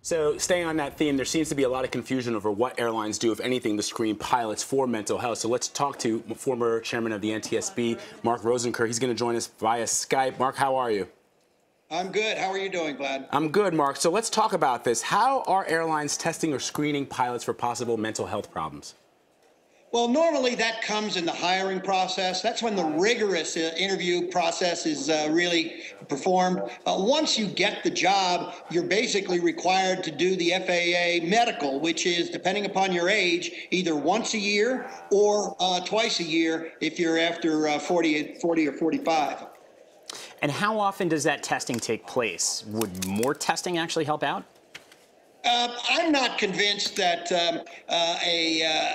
So staying on that theme, there seems to be a lot of confusion over what airlines do, if anything, to screen pilots for mental health. So let's talk to former chairman of the NTSB, Mark Rosenker. He's going to join us via Skype. Mark, how are you? I'm good. How are you doing, Vlad? I'm good, Mark. So let's talk about this. How are airlines testing or screening pilots for possible mental health problems? Well, normally that comes in the hiring process. That's when the rigorous interview process is really performed. Once you get the job, you're basically required to do the FAA medical, which is, depending upon your age, either once a year or twice a year if you're after 40 or 45. And how often does that testing take place? Would more testing actually help out? I'm not convinced that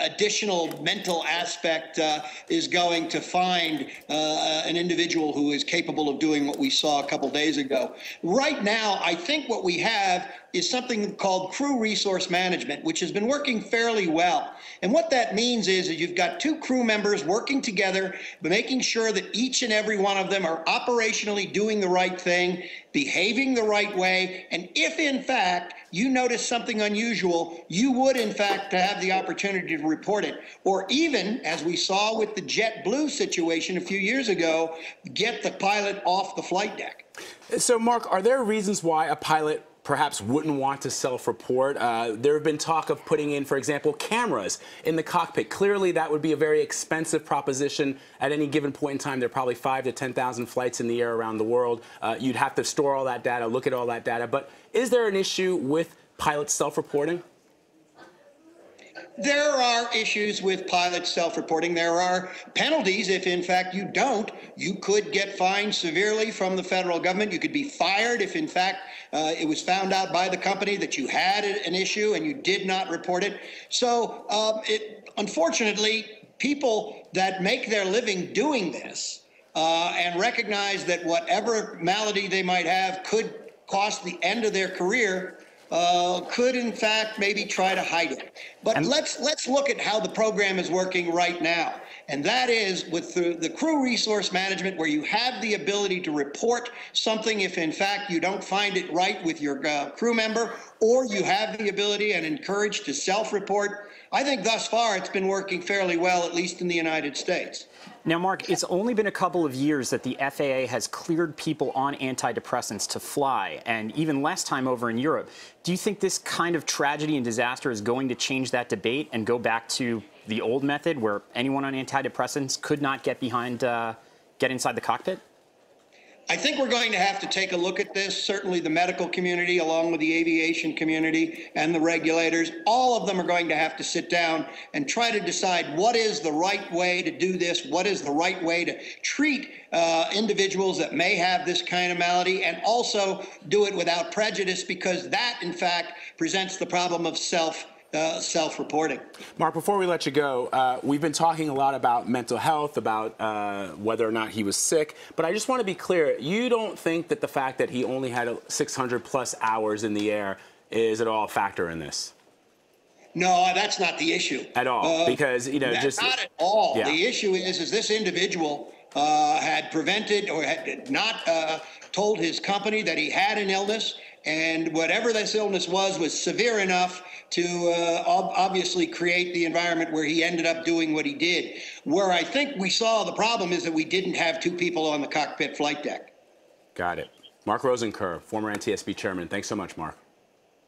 additional mental aspect is going to find an individual who is capable of doing what we saw a couple days ago. Right now, I think what we have is something called crew resource management, which has been working fairly well. And what that means is that you've got two crew members working together, but making sure that each and every one of them are operationally doing the right thing, behaving the right way, and if in fact you notice something unusual, you would in fact have the opportunity to report it. Or even, as we saw with the JetBlue situation a few years ago, get the pilot off the flight deck. So Mark, are there reasons why a pilot perhaps wouldn't want to self-report? There have been talk of putting in, for example, cameras in the cockpit. Clearly, that would be a very expensive proposition. At any given point in time, there are probably 5,000 to 10,000 flights in the air around the world. You'd have to store all that data, look at all that data. But is there an issue with pilots self-reporting? There are issues with pilots self-reporting. There are penalties if, in fact, you don't. You could get fined severely from the federal government. You could be fired if, in fact, it was found out by the company that you had an issue and you did not report it. So, unfortunately, people that make their living doing this and recognize that whatever malady they might have could cost the end of their career could, in fact, maybe try to hide it. But let's look at how the program is working right now. And that is with the crew resource management, where you have the ability to report something if, in fact, you don't find it right with your crew member, or you have the ability and encouraged to self-report. I think thus far it's been working fairly well, at least in the United States. Now, Mark, it's only been a couple of years that the FAA has cleared people on antidepressants to fly, and even less time over in Europe. Do you think this kind of tragedy and disaster is going to change that debate and go back to the old method where anyone on antidepressants could not get inside the cockpit? I think we're going to have to take a look at this. Certainly the medical community, along with the aviation community and the regulators, all of them are going to have to sit down and try to decide what is the right way to do this, what is the right way to treat individuals that may have this kind of malady, and also do it without prejudice, because that, in fact, presents the problem of self-reporting. Mark, before we let you go, we've been talking a lot about mental health, about whether or not he was sick, but I just want to be clear, you don't think that the fact that he only had 600+ hours in the air is at all a factor in this? No, that's not the issue. At all, because, you know, just... Not at all. Yeah. The issue is this individual had prevented or had not told his company that he had an illness, and whatever this illness was severe enough to obviously create the environment where he ended up doing what he did. Where I think we saw the problem is that we didn't have two people on the cockpit flight deck. Got it. Mark Rosenker, former NTSB chairman. Thanks so much, Mark.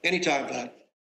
Anytime, Vlad.